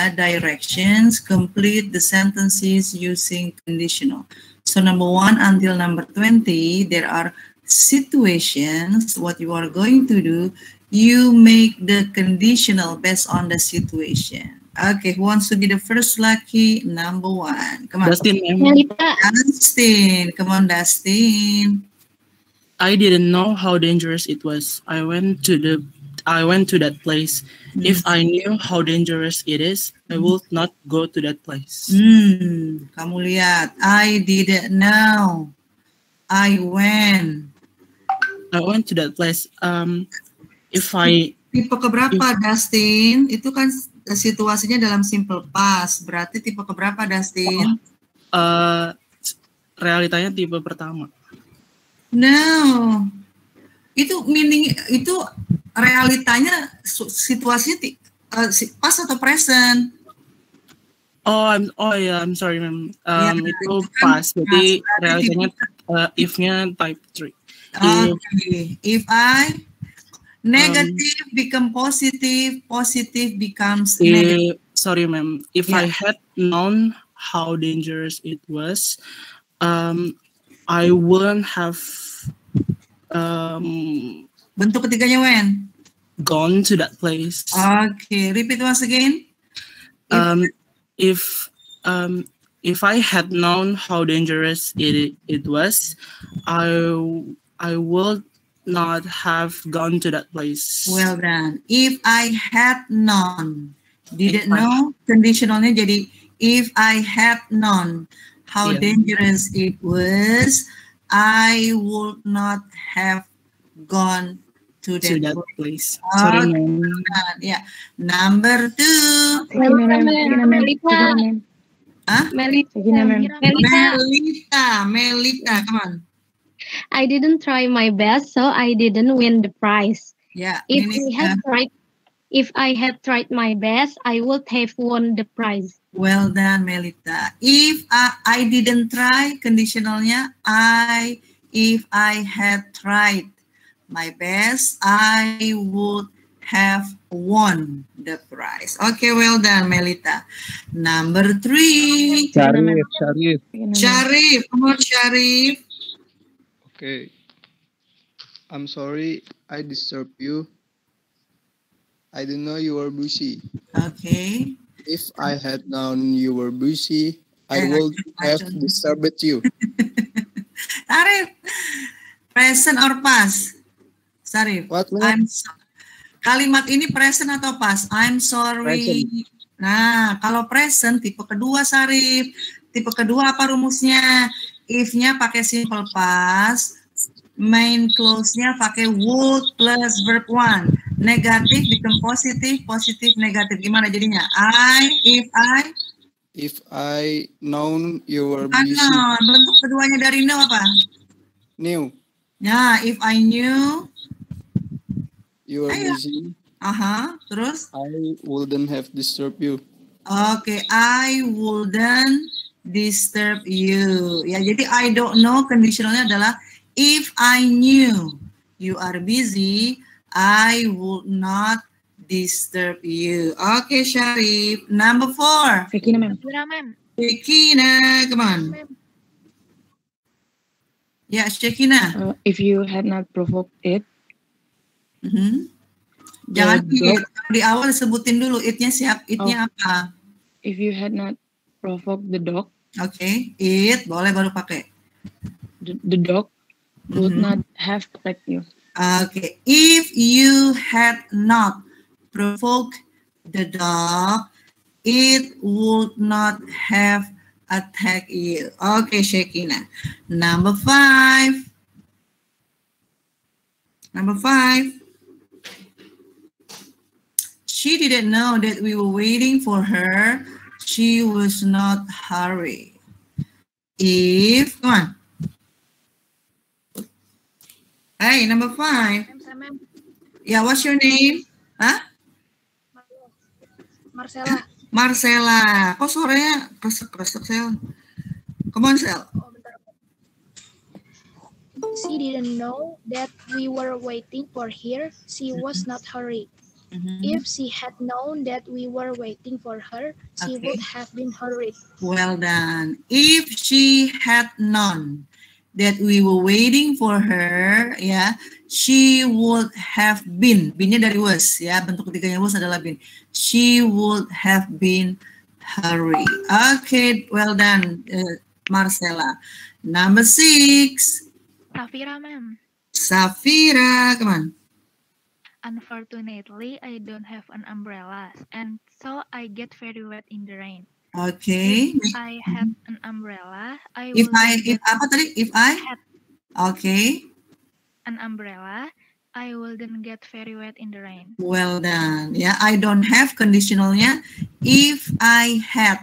ya, directions, complete the sentences using conditional. So number 1 until number 20, there are situations. What you are going to do, you make the conditional based on the situation. Okay, who wants to be the first lucky? Number 1. Come on. Dustin. Dustin. Come on, Dustin. I didn't know how dangerous it was. I went to that place. If I knew how dangerous it is, I would not go to that place. Kamu lihat, I didn't know. I went to that place. If I tipe keberapa, Dustin? Itu kan situasinya dalam simple past. Berarti tipe keberapa, Dustin? Realitanya tipe pertama. No. Itu meaning, itu realitanya situasinya past atau present? I'm sorry, ma'am. Itu past. Jadi realitanya if-nya type 3. Okay. If I negative become positive, positive becomes negative. Sorry, ma'am. If I had known how dangerous it was, I wouldn't have bentuk ketiganya when? Gone to that place. Okay, repeat once again. If I had known how dangerous it was, I would not have gone to that place. Well done. If I had known, didn't know, conditionalnya jadi if I had known how dangerous it was, I would not have gone to that place. Sorry, yeah. Number 2. Melita, come on. I didn't try my best, so I didn't win the prize. Yeah. If I had tried my best, I would have won the prize. Well done, Melita. If I didn't try, conditionalnya if I had tried my best, I would have won the prize. Okay, well done, Melita. Number 3. Sharif, come on, Sharif. Okay. I'm sorry I disturbed you. I didn't know you were busy. Okay. If I had known you were busy, I would have disturbed you. Sarif, present or past? Sarif, what? Kalimat ini present atau past? I'm sorry. Present. Nah, kalau present tipe kedua, Sarif. Tipe kedua apa rumusnya? If-nya pakai simple past, main clause-nya pakai would plus verb 1. Negatif become positif, positif negatif. Gimana jadinya? If I known you were busy. Bentuk keduanya dari know apa? Knew. Nah, if I knew you were busy. Terus? I wouldn't have disturbed you. Okay, I wouldn't disturb you. Ya, jadi I don't know conditionalnya adalah if I knew you are busy, I would not disturb you. Okay, Sharif. Number 4. Sekina, ma'am. Sekina, come on. Ya, Sekina. If you had not provoked it. Jangan di awal sebutin dulu it-nya it-nya apa? If you had not provoked the dog. Okay, it boleh baru pakai. The dog would not have attacked you. Okay, if you had not provoked the dog, it would not have attacked you. Okay, Shekina. Number 5. She didn't know that we were waiting for her. She was not hurry. Come on. Hey, number 5. Yeah, what's your name? Marcella. Kok suaranya kresek Sel? Come on, Sel. She didn't know that we were waiting for her. She was not hurry. If she had known that we were waiting for her, she would have been hurried. Well done. If she had known that we were waiting for her, ya, she would have been. Binnya dari was, ya. Bentuk ketiganya was adalah bin. She would have been hurried. Okay, well done, Marcella. Number 6. Safira, ma'am. Safira, come on. Unfortunately, I don't have an umbrella, and so I get very wet in the rain. Okay. If I had an umbrella, If I had okay. an umbrella, I wouldn't get very wet in the rain. Well done. Yeah, I don't have conditionalnya. If I had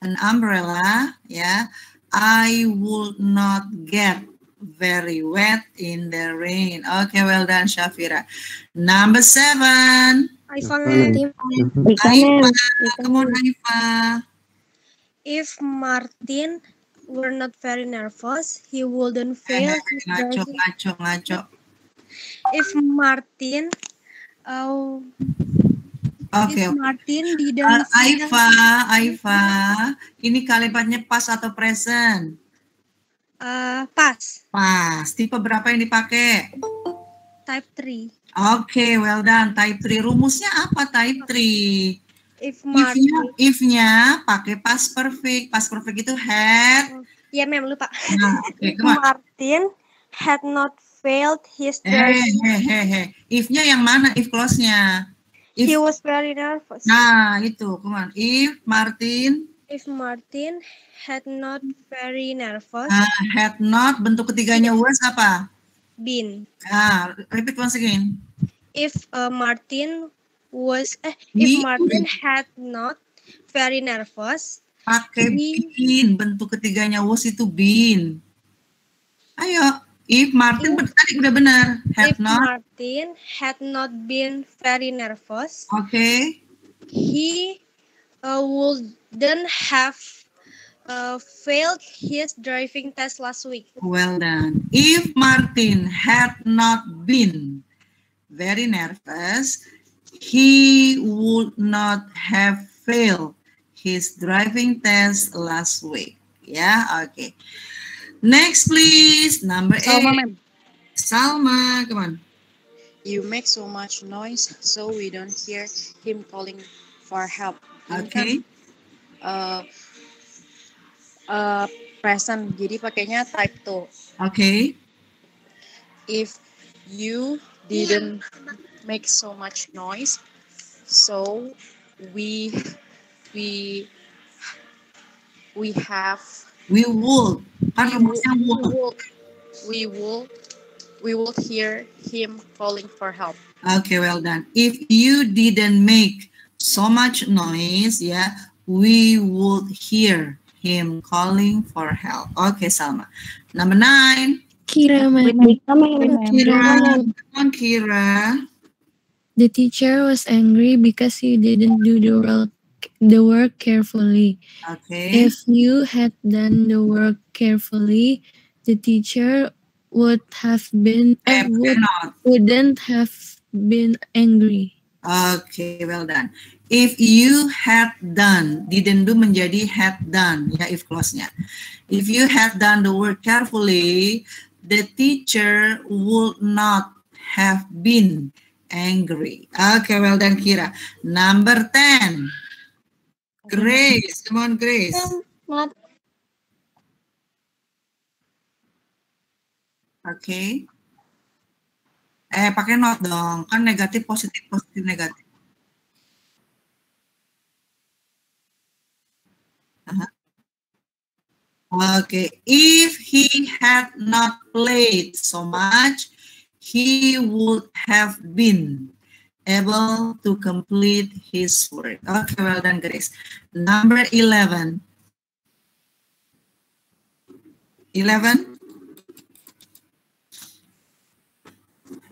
an umbrella, yeah, I would not get very wet in the rain. Okay, well done, Shafira. Number 7. Aifa, come on, Aifa. If Martin were not very nervous, he wouldn't fail. Ngaco. If Martin, Okay. if Martin didn't Aifa, ini kalimatnya past atau present? Pas. Pas. Tipe berapa yang dipakai? Type 3. Okay, well done. Type 3. Rumusnya apa type 3? If-nya pakai past perfect. Past perfect itu had. Ya, mem, lupa. Nah, okay, if Martin had not failed his driving. If-nya yang mana? If clause-nya. He was very nervous. Nah, itu. Come on. If Martin had not very nervous. Had not, bentuk ketiganya was apa? Been. Repeat once again. If Martin had not very nervous. Pakai been, bentuk ketiganya was itu been. Ayo, if Martin tadi udah benar. Martin had not been very nervous. Okay. He wouldn't have failed his driving test last week. Well done. If Martin had not been very nervous, he would not have failed his driving test last week. Yeah, okay. Next, please. Number 8. Salma, come on. You make so much noise, so we don't hear him calling for help. Okay. Present, jadi pakainya type 2. Okay. If you didn't make so much noise, so we would. We would hear him calling for help. Okay, well done. If you didn't make so much noise, yeah, we would hear him calling for help. Okay, Salma. Number 9. Kira, Come on, Kira. The teacher was angry because he didn't do the work carefully. Okay. If you had done the work carefully, the teacher wouldn't have been angry. Okay, well done. If you had done, didn't do menjadi had done, ya, if clause-nya. If you had done the work carefully, the teacher would not have been angry. Okay, well done, Kira. Number 10. Grace, come on, Grace. Okay. Pakai not dong, kan negatif, positif, negatif. Okay, if he had not played so much, he would have been able to complete his work. Okay, well done, Grace. Number 11. 11.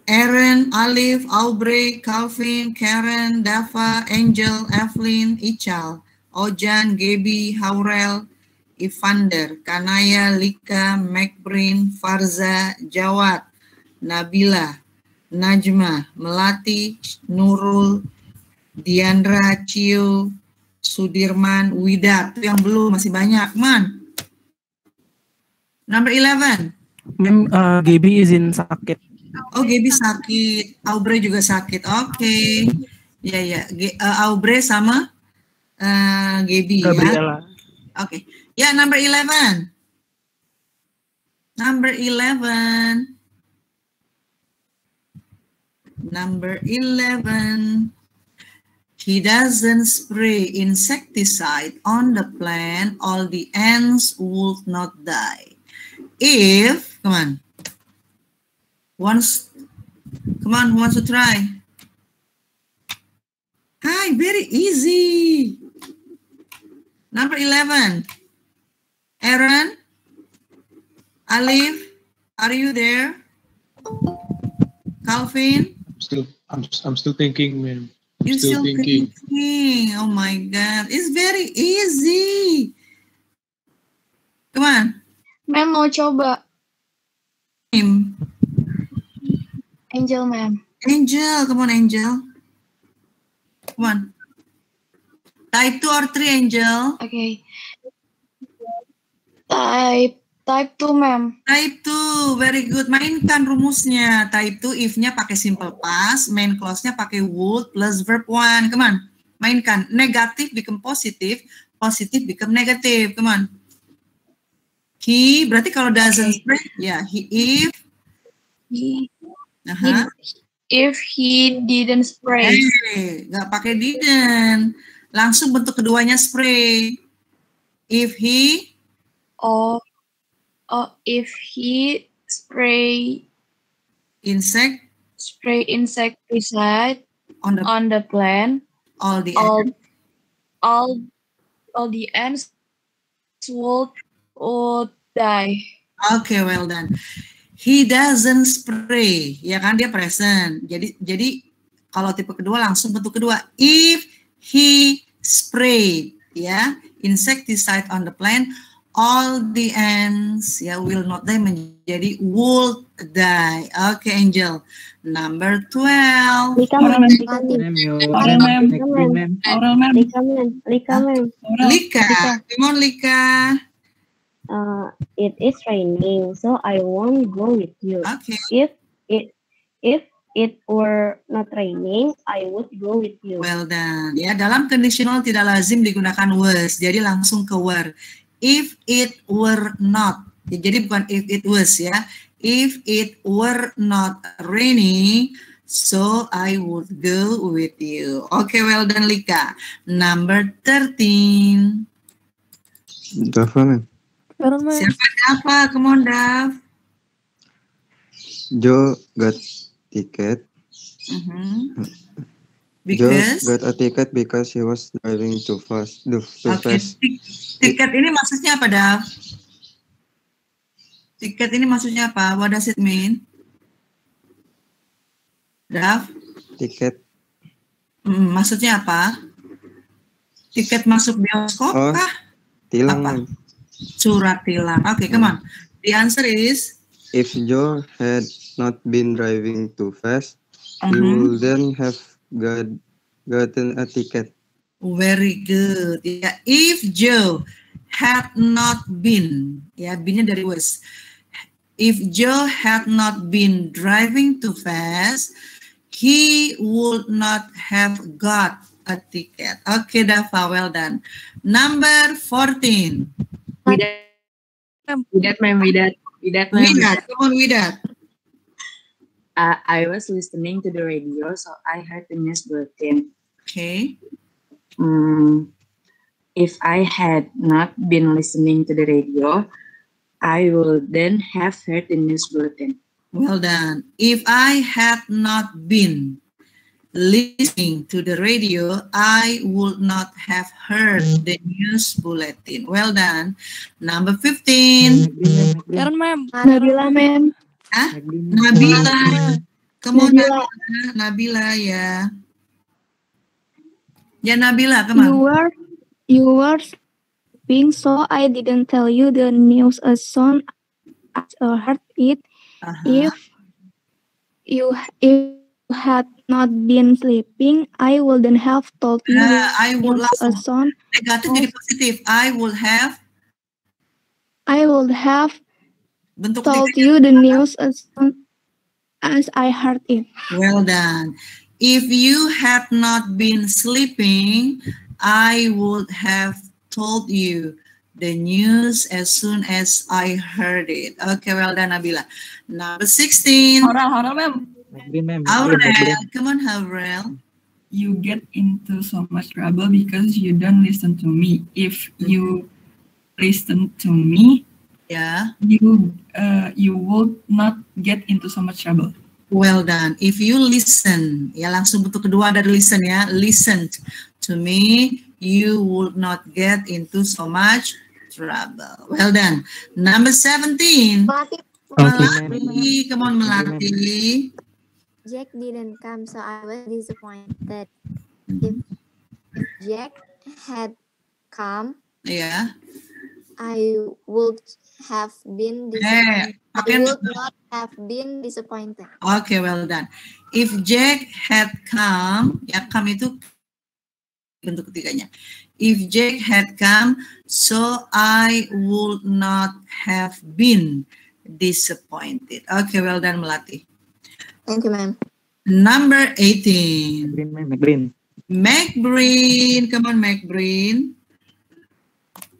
Aaron, Alif, Aubrey, Calvin, Karen, Dava, Angel, Evelyn, Ichal, Ojan, Gaby, Haurel, Evander, Kanaya, Lika, McBrain, Farza, Jawad, Nabila, Najma, Melati, Nurul, Diandra, Cio, Sudirman, Widat. Itu yang belum, masih banyak, man. Number 11. Ma'am, Gaby izin sakit. Oh, Gaby sakit. Aubrey juga sakit. Oke. Ya, ya. Aubrey sama Gaby ya. Gabriela. Oke. Ya, number 11. Number 11. Number 11. He doesn't spray insecticide on the plant, all the ants would not die. If, come on. Come on, who wants to try? Hi, very easy. Number 11. Aaron? Alif? Are you there? Calvin? I'm still thinking, ma'am. You're still thinking. Oh my God. It's very easy. Come on. Ma'am mau coba. Angel, ma'am. Angel, come on, Angel. Come on. Type 2 or 3, Angel. Okay. Type 2, ma'am. Type 2, very good. Mainkan rumusnya. Type 2, if-nya pakai simple past, main clause-nya pakai would plus verb 1. Come on. Mainkan. Negative become positive, positive become negative. Come on. He, berarti kalau doesn't spray, ya, If he didn't spray. Nggak pakai didn't. Langsung bentuk keduanya spray. If he. If he spray insecticide on the plant, all the ants would die. Okay, well done. He doesn't spray, ya kan, dia present. Jadi kalau tipe kedua langsung bentuk kedua. If he sprayed, ya, insecticide on the plant, all the ants, ya, will not die menjadi would die. Okay, Angel. Number 12. Lika, come on, Lika. It is raining, so I won't go with you. Okay. If it were not raining, I would go with you. Well done. Ya, dalam conditional tidak lazim digunakan was, jadi langsung ke were. If it were not, ya, jadi bukan if it was, ya. If it were not raining, so I would go with you. Okay, well done, Lika. Number 13. Dava, Siapa Dava? Come on, Dav. Joe got ticket. Because? Joe got a ticket because he was driving too fast. Fast. Tiket ini maksudnya apa, Dav? Tiket ini maksudnya apa? What does it mean? Dav? Tiket. Maksudnya apa? Tiket masuk bioskop kah? Tilang. Apa? Surat tilang. Okay, come on. The answer is? If Joe had not been driving too fast, he wouldn't have gotten a ticket. Very good. Ya, if Joe had not been, ya, been-nya dari was. If Joe had not been driving too fast, he would not have got a ticket. Okay, Dava, well done. Number 14. Widat, ma'am. Come on, Widat. I was listening to the radio, so I heard the news bulletin. Okay. If I had not been listening to the radio, I wouldn't have heard the news bulletin. Well done. If I had not been listening to the radio, I would not have heard the news bulletin. Well done. Number 15. Nabila, ma'am. Nabila. Come on, Nabila, ya. Ya, Nabila, come on. You were sleeping, so I didn't tell you the news as soon as I heard it. if you had not been sleeping, I wouldn't have told you I would a langsung son. negatif jadi positif. I would have bentuk told ketiganya. you the news as soon as I heard it. Well done. If you had not been sleeping, I would have told you the news as soon as I heard it. Okay, well done, Nabila. Number 16. Haurel, ma'am. Aurel, come on, Aurel. You get into so much trouble because you don't listen to me. If you listen to me, yeah, you would not get into so much trouble. Well done. If you listen, ya langsung bentuk kedua dari listen ya. Listen to me, you would not get into so much trouble. Well done. Number 17. Melati, come on, Melati. Jack didn't come, so I was disappointed. If Jack had come, yeah, I would have been disappointed. I would not have been disappointed. Okay, well done. If Jack had come, ya come itu bentuk ketiganya. If Jack had come, so I would not have been disappointed. Okay, well done, Melati. Thank you, ma'am. Number 18. McBreen. Come on, McBreen.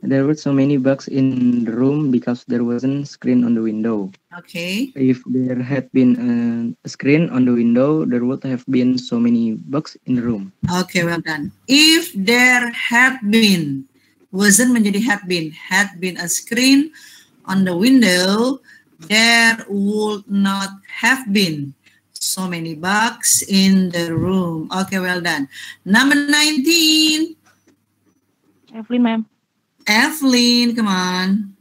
There were so many bugs in the room because there wasn't a screen on the window. Okay. If there had been a screen on the window, there would have been so many bugs in the room. Okay, well done. If there had been, wasn't menjadi had been a screen on the window, there would not have been so many bugs in the room. Okay, well done. Number 19. Evelyn, ma'am. Evelyn, come on.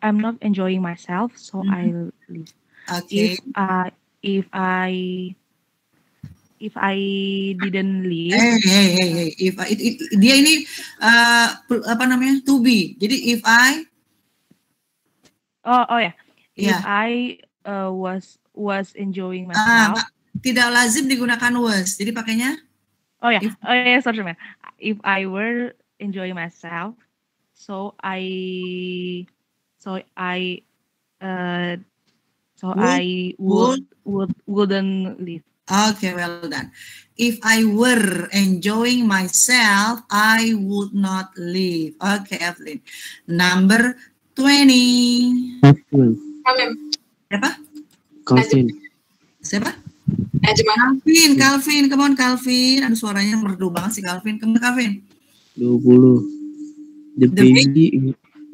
I'm not enjoying myself, so I'll leave. Okay. If I didn't leave. Hey. Dia ini apa namanya? To be. Jadi if I. Oh ya. Yeah. If I was enjoying myself. Tidak lazim digunakan was. Jadi pakainya. Oh ya. Sorry, ma'am. If I were enjoying myself, so I wouldn't leave. Okay, well done. If I were enjoying myself, I would not leave. Okay, Evelyn. Number 20. Siapa? Calvin. Siapa? Calvin. Come on, Calvin. Aduh, suaranya merdu banget si Calvin. Come on, Calvin. 20. The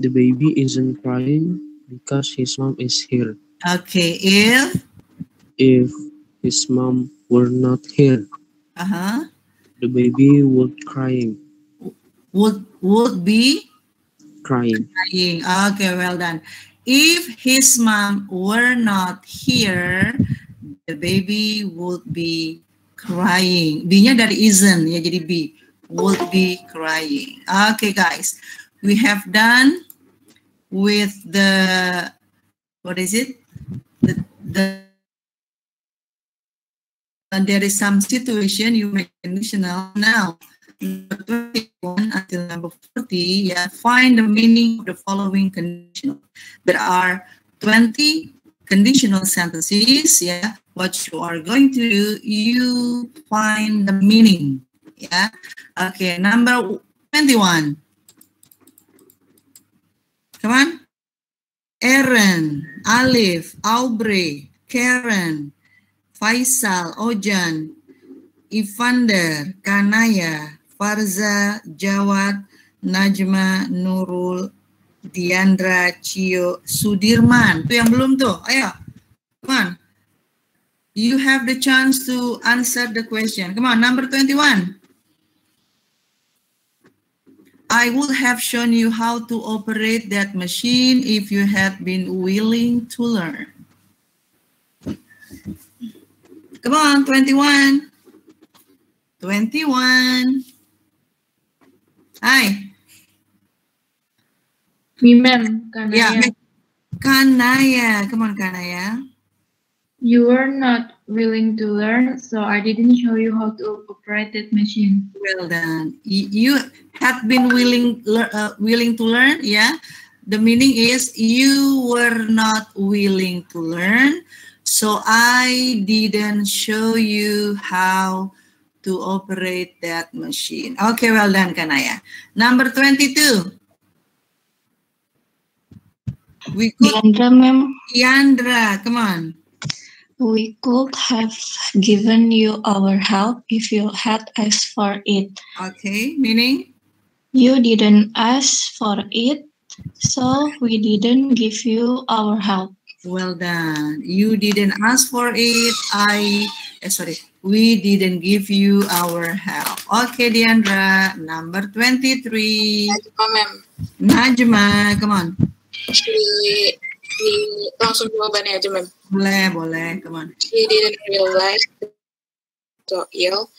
baby isn't crying because his mom is here. Okay, if his mom were not here, the baby would crying. Would be crying. Okay, well done. If his mom were not here, the baby would be crying. B-nya dari isn't ya, jadi B. Would be crying. Okay, guys, we have done with the, what is it? And there is some situation you make conditional. Now, number 21 until number 40, yeah, find the meaning of the following conditional. There are 20 conditional sentences, yeah. What you are going to do, you find the meaning. Yeah. Okay. Number 21. Come on. Aaron, Alif, Aubrey, Karen, Faisal, Ojan, Ivander, Kanaya, Farza, Jawad, Najma, Nurul, Diandra, Cio, Sudirman. Itu yang belum tuh. Ayo. Come on. You have the chance to answer the question. Come on. Number 21. I would have shown you how to operate that machine if you had been willing to learn. Come on, 21. 21. Hi. Me, ma'am. Kanaya. Yeah. Kanaya. Come on, Kanaya. You were not willing to learn, so I didn't show you how to operate that machine. Well done. You had been willing to learn, yeah? The meaning is you were not willing to learn, so I didn't show you how to operate that machine. Okay, well done, Kanaya. Number 22. We could... Diandra, ma'am. Diandra, come on. We could have given you our help if you had asked for it. Okay, meaning? You didn't ask for it, so we didn't give you our help. Well done. You didn't ask for it. We didn't give you our help. Okay, Diandra. Number 23. Najma, ma'am. Najma, come on. Langsung jawabannya aja, ma'am. Boleh, come on. She didn't realize so ill,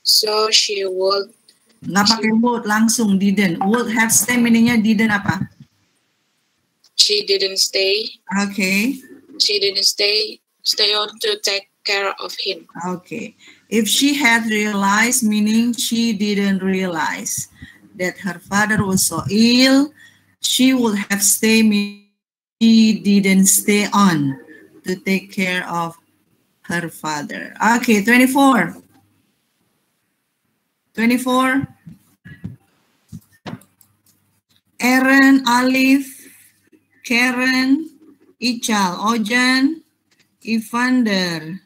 so she would. Nggak pakai would, langsung didn't. Would have stay meaningnya didn't apa? She didn't stay. Okay. She didn't stay on to take care of him. Okay. If she had realized, meaning she didn't realize that her father was so ill, she would have stayed, meaning she didn't stay on to take care of her father. Okay, 24. 24. Aaron, Alif, Karen, Ichal, Ojan, Evander,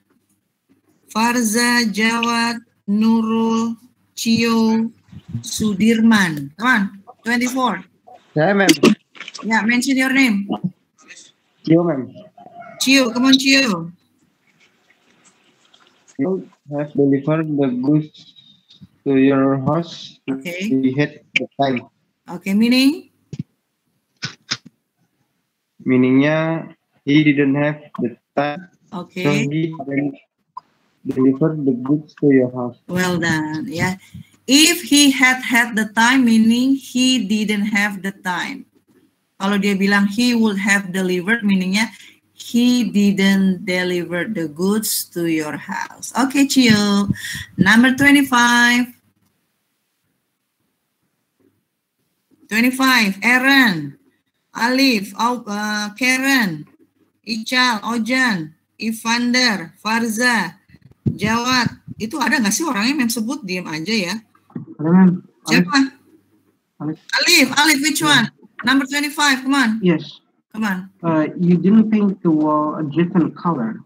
Farza, Jawad, Nurul, Cio, Sudirman. Come on, 24. Yeah, ma'am. Yeah, mention your name. Cio, ma'am. Cio, come on, Cio. You have delivered the goods to your house. Okay. We had the time. Okay, meaning? Meaningnya, he didn't have the time. Okay. So he didn't deliver the goods to your house. Well done. Yeah. If he had the time, meaning he didn't have the time. Kalau dia bilang he would have delivered, meaningnya he didn't deliver the goods to your house. Okay, Cio. Number 25. 25. Aaron, Alif, Karen, Ichal, Ojan, Evander, Farza, Jawad. Itu ada nggak sih orangnya yang sebut? Diam aja ya. Ada, ma'am. Siapa? Alif, which one? Number 25, come on. Yes. Come on. You didn't paint the wall a different color.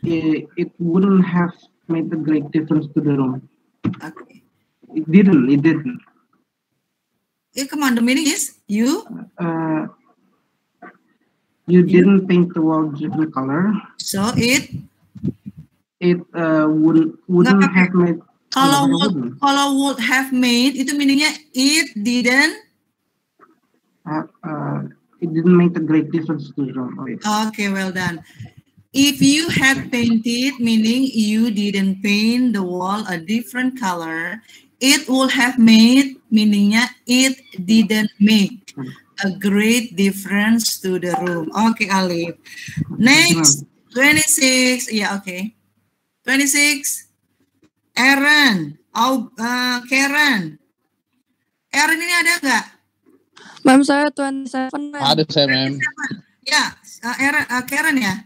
It wouldn't have made a great difference to the room. Okay. It didn't. Yeah, come on, the meaning is you? You didn't paint the wall a different color. So it wouldn't have made. Kalau would have made, itu meaningnya it didn't. It didn't make a great difference to the room. Okay, well done. If you had painted, meaning you didn't paint the wall a different color, it would have made, meaningnya it didn't make a great difference to the room. Okay, Alif. Next, 26. Yeah, okay. 26. Aaron. Karen. Aaron ini ada nggak? Ma'am, saya 27, ma'am. Ada saya, ma'am. Ya, Karen ya?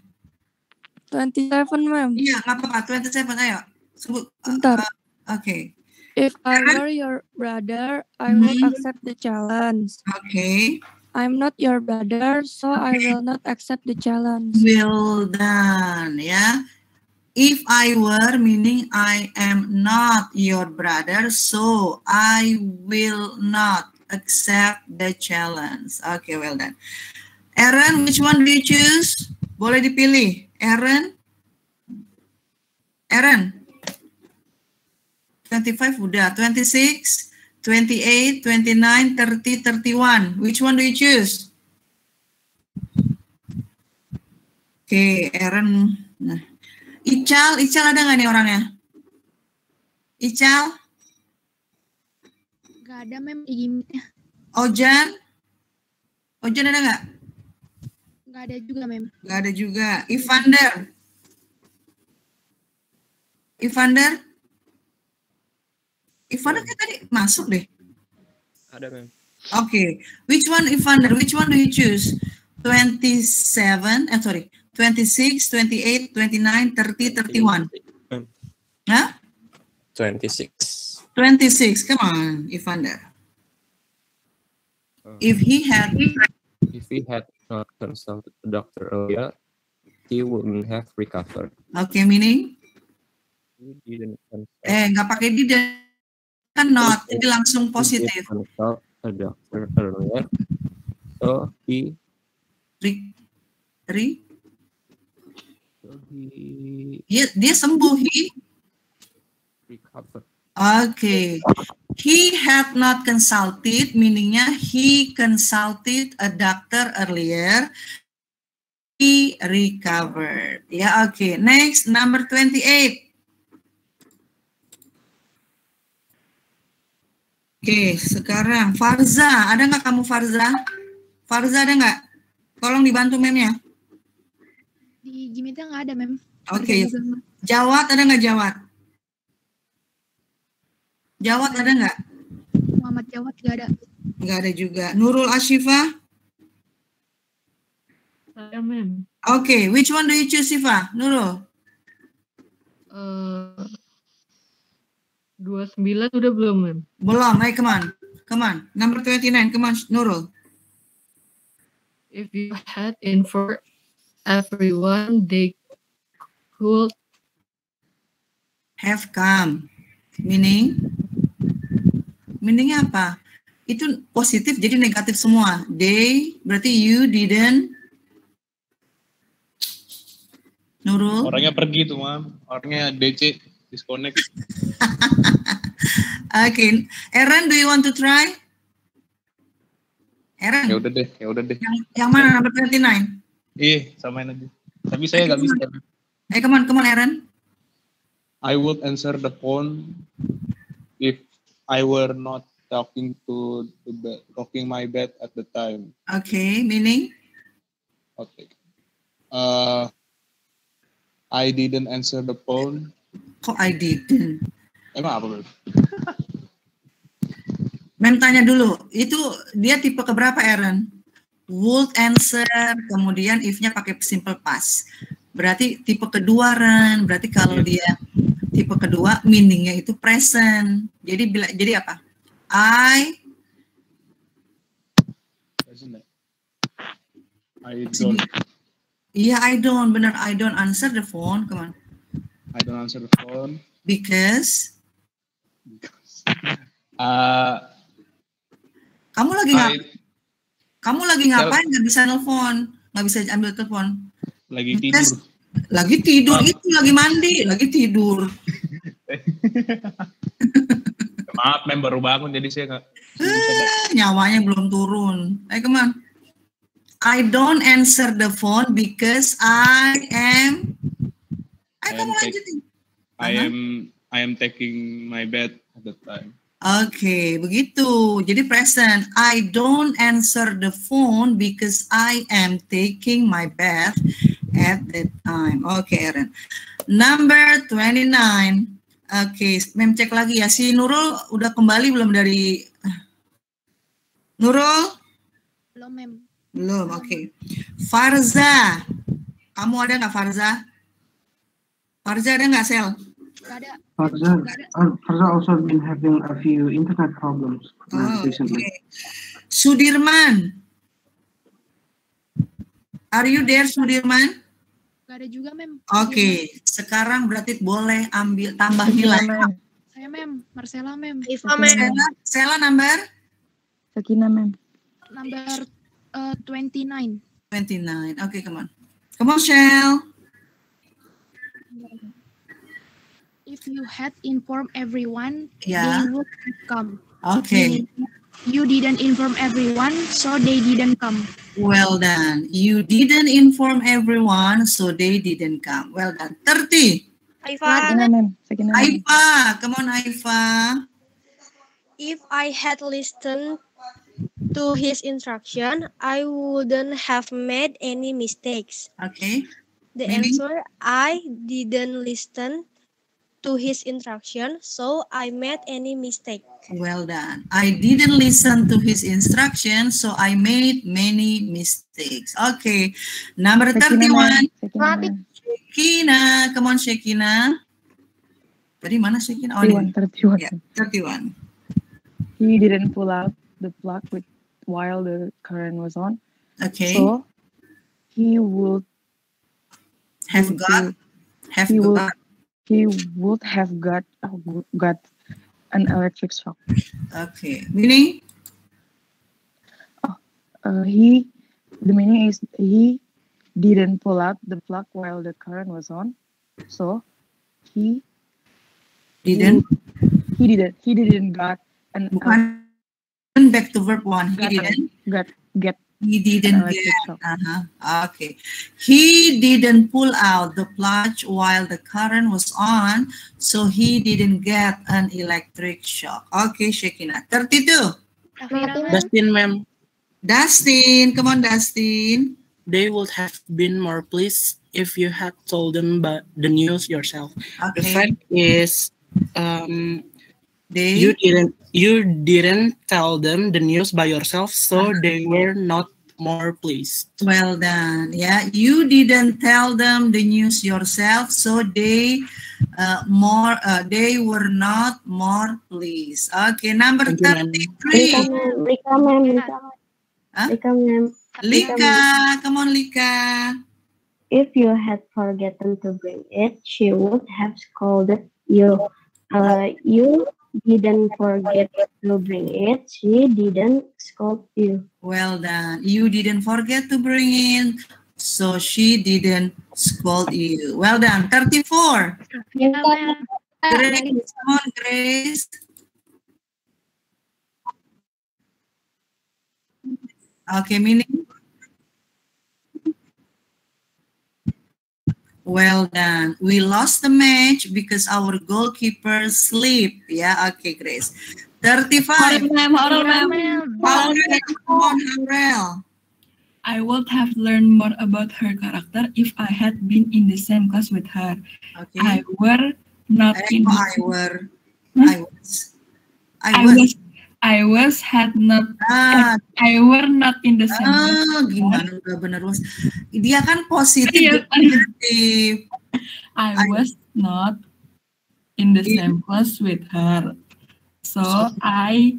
27, ma'am. Iya, nggak apa-apa. 27, ayo. Sebut. Bentar. Okay. If I were your brother, I would accept the challenge. Okay. I'm not your brother, so I will not accept the challenge. Well done, ya. If I were, meaning I am not your brother, so I will not accept the challenge. Okay, well done. Aaron, which one do you choose? Boleh dipilih. Aaron? 25 udah. 26, 28, 29, 30, 31. Which one do you choose? Okay, Aaron. Nah. Ichal ada nggak nih orangnya? Ichal? Nggak ada, mem, gimmicknya. Ojan ada nggak? Nggak ada juga, mem. Nggak ada juga. Evander? Ivander? Ivander kan tadi masuk deh. Ada, ma'am. Okay. Which one, Ivander? Which one do you choose? 26, 28, 29, 30, 31. Huh? 26. 26. Come on, Ivander. If he had not consulted the doctor earlier, he wouldn't have recovered. Okay, meaning? He didn't consult. Nggak pakai didn't, kan not, jadi langsung positif. Consult the doctor earlier, so he dia sembuh, recovered. Okay. He had not consulted, meaningnya he consulted a doctor earlier. He recovered. Ya, okay. Next, number 28. Oke, sekarang Farza, ada nggak kamu Farza? Farza ada nggak? Tolong dibantu mem ya. Di Gimita nggak ada mem. Oke. Jawat ada nggak Jawat? Jawat ada nggak? Muhammad Jawat nggak ada. Nggak ada juga. Nurul Ashifa? Saya mem. Oke, which one do you choose Siva? Nurul? 29 udah belum, mem? Belum, hey, come on. Come on, number 29, come on, Nurul. If you had informed everyone, they could have come. Meaning? Meaningnya apa? Itu positif jadi negatif semua. They, berarti you didn't. Nurul? Orangnya pergi tuh, Mam. Orangnya DC, disconnect. Okay, Aaron, do you want to try? Aaron? Ya udah deh. Yang mana number 29? Iya, samain aja. Tapi saya nggak bisa. Come on, Aaron. I would answer the phone if I were not rocking my bed at the time. Okay, meaning? Okay. I didn't answer the phone. Kok I didn't? Emang apa, Bro? Mem tanya dulu, itu dia tipe keberapa, Aaron? Would answer, kemudian if-nya pakai simple past. Berarti tipe kedua, Ren. Berarti kalau dia tipe kedua, meaning-nya itu present. Jadi apa? I don't. Iya, I don't. Benar, I don't answer the phone. Come on. I don't answer the phone. Because kamu lagi ngapain? Nggak bisa nelfon, nggak bisa ambil telepon. Lagi tidur. Lagi tidur itu lagi mandi, lagi tidur. Maaf, Mem, baru bangun jadi saya nggak. Nyawanya belum turun. Come on. I don't answer the phone because I am taking my bed at the time. Oke, begitu. Jadi present. I don't answer the phone because I am taking my bath at that time. Oke, Aaron. Number 29. Oke, Mem cek lagi ya. Si Nurul udah kembali belum dari... Nurul? Belum, Mem. Belum, oke. Farza. Kamu ada nggak, Farza? Farza ada nggak, Sel? Ada. Farza also been having a few internet problems recently. Okay. Sudirman. Are you there, Sudirman? Gak ada juga, Mem. Oke, sekarang berarti boleh ambil tambah nilai. Saya, Mem. Marcella, Mem. Sela number? Sakina, Mem. Number 29. 29. Okay, come on. Come on, Shell. If you had informed everyone, Yeah. they would have come. Okay. You didn't inform everyone, so they didn't come. Well done. You didn't inform everyone, so they didn't come. Well done. 30. Aifa. Aifa. Come on, Aifa. If I had listened to his instruction, I wouldn't have made any mistakes. Okay. The Meaning? answer, I didn't listen to his instruction, so I made any mistake. Well done. I didn't listen to his instructions, so I made many mistakes. Okay, number 31. Shekina, come on, Shekina. Tadi mana Shekina? Oh, 31. Yeah, 31. He didn't pull out the plug while the current was on. Okay. So he would have got an electric shock. Okay. Meaning? The meaning is he didn't pull out the plug while the current was on. So he didn't got an back to verb 1. He didn't get. Okay. He didn't pull out the plug while the current was on, so he didn't get an electric shock. Okay, Shekina. 32. Dustin, ma'am. Dustin, come on, Dustin. They would have been more pleased if you had told them about the news yourself. Okay. The fact is, you didn't tell them the news by yourself, so they were not more pleased. Well done. Yeah, you didn't tell them the news yourself, so they were not more pleased. Okay, number 33. Lika, come on, Lika. If you had forgotten to bring it, she would have scolded you. You didn't forget to bring it. She didn't scold you. Well done. You didn't forget to bring it, so she didn't scold you. Well done. 34. Grace, come on, Grace. Okay, meaning? Well done. We lost the match because our goalkeeper sleep. Yeah, okay, Grace. 35. Harel. I would have learned more about her character if I had been in the same class with her. Okay. I were not in the I were not in the same class. Gimana udah bener Mas? Dia kan positif. Negatif. I was not in the same class with her. So I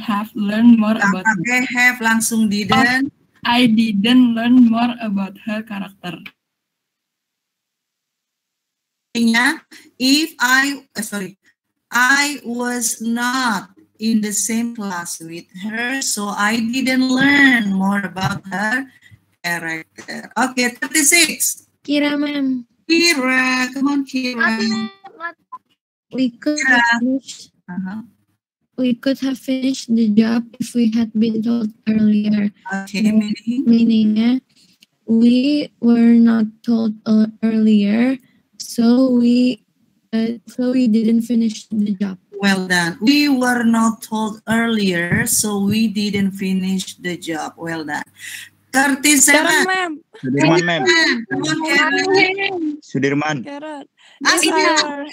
have learned more about her. Okay, have langsung didn't. I didn't learn more about her character. If I was not in the same class with her, so I didn't learn more about her character. Okay, 36. Kira, ma'am. Kira, come on, Kira. We could have finished the job if we had been told earlier. Okay, meaning we were not told earlier, so we didn't finish the job. Well done. We were not told earlier, so we didn't finish the job. Well done. 37. Sudirman, ma'am. Come on, Karen. Sudirman.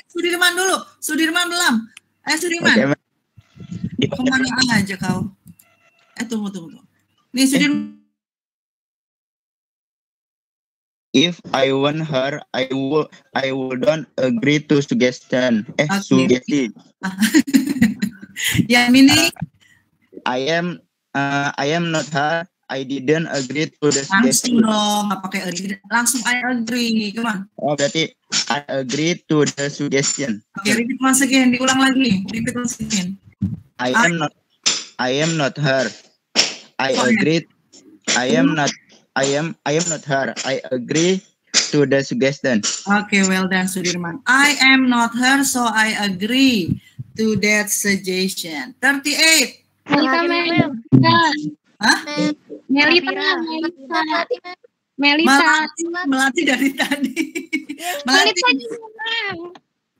Sudirman dulu. Sudirman belum. Sudirman. Okay, kemana aja kau? Tunggu. Nih, Sudirman. If I want her, I wouldn't agree to suggestion. Suggestion. Ya, meaning? I am not her. I didn't agree to the langsung suggestion. Dong, nggak pakai agree. Langsung I agree. Come on. Oh, berarti I agree to the suggestion. Okay, repeat once again. Diulang lagi. Repeat once again. I am not her. I agree. I am not her. I agree to the suggestion. Okay, well done, Sudirman. I am not her, so I agree to that suggestion. 38. Melati dari tadi.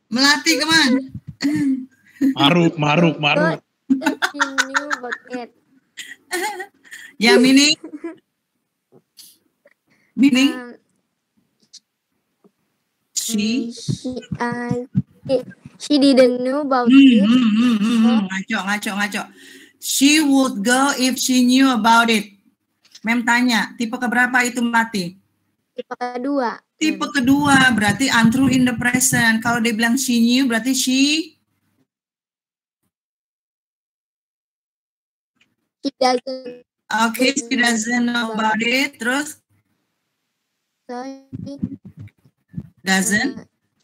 Melati kemana? Maruk. Ya, meaning? She didn't know about it. Ngaco. She would go if she knew about it. Mem tanya, tipe keberapa itu Melati? Tipe kedua. Tipe kedua, berarti untrue in the present. Kalau dia bilang she knew, berarti she doesn't. Okay, she doesn't know about it. Terus? So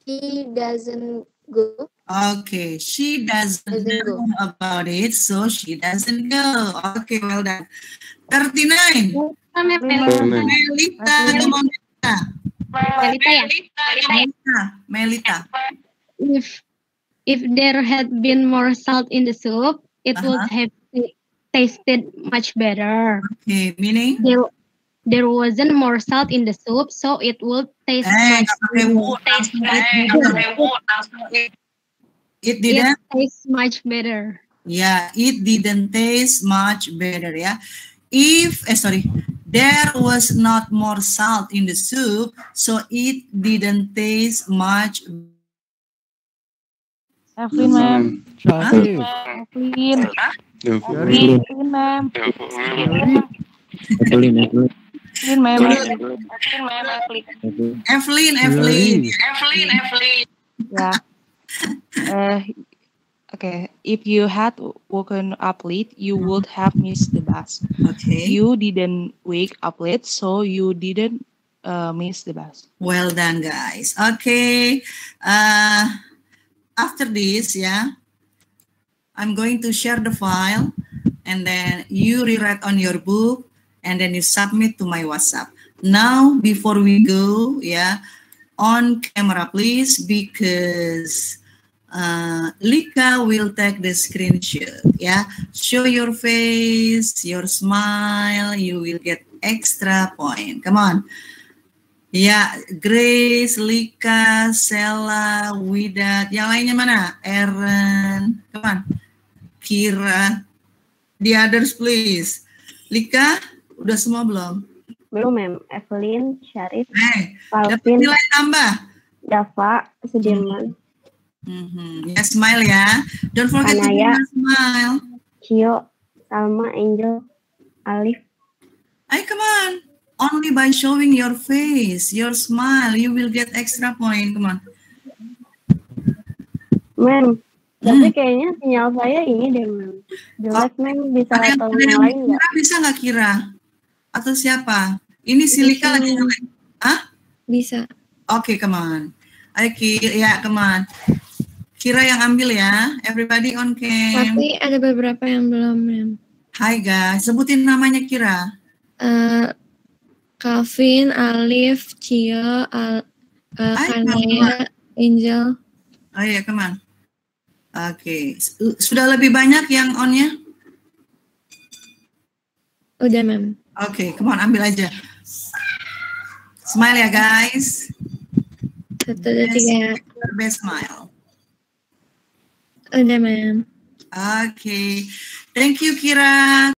She doesn't go. Okay, she doesn't know about it, so she doesn't go. Okay, well done. 39. Melita. If there had been more salt in the soup, it would have tasted much better. Okay, meaning? There wasn't more salt in the soup, so it would taste much better. It didn't taste much better. Yeah, it didn't taste much better. Yeah, there was not more salt in the soup, so it didn't taste much. Evelyn, ma'am. Huh? Evelyn, ma'am. Evelyn. Yeah. Okay. If you had woken up late, you would have missed the bus. Okay. You didn't wake up late, so you didn't miss the bus. Well done, guys. Okay. After this, I'm going to share the file, and then you rewrite on your book, and then you submit to my WhatsApp. Now, before we go, on camera, please, because Lika will take the screenshot. Show your face, your smile, you will get extra point. Come on. Grace, Lika, Sela, Widat, yang lainnya mana? Aaron, come on. Kira, the others please. Lika, udah semua belum? Belum, Mem. Evelyn, Syarif, dapat Alvin, nilai tambah. Dava, Sudirman, Smile ya. Don't forget Anaya, to smile. Cio, Salma, Angel, Alif. Come on. Only by showing your face, your smile, you will get extra point. Come on. Mem, tapi kayaknya sinyal saya ini deh, Mem. Jelek, Mem. Bisa tolong yang lain nggak? Bisa nggak Kira? Atau siapa? Ini si Lika lagi jelek. Bisa. Oke, come on. Ayo Kira, come on. Kira yang ambil ya. Everybody on cam. Tapi ada beberapa yang belum, Mem. Hai guys, sebutin namanya Kira. Calvin, Alif, Cio, Kanaya, Angel. Oh iya, come on. Oke. Sudah lebih banyak yang on-nya? Udah, Mem. Oke, come on, ambil aja. Smile ya, guys. 1, 2, 3. Best smile. Udah, Mem. Oke. Thank you, Kira.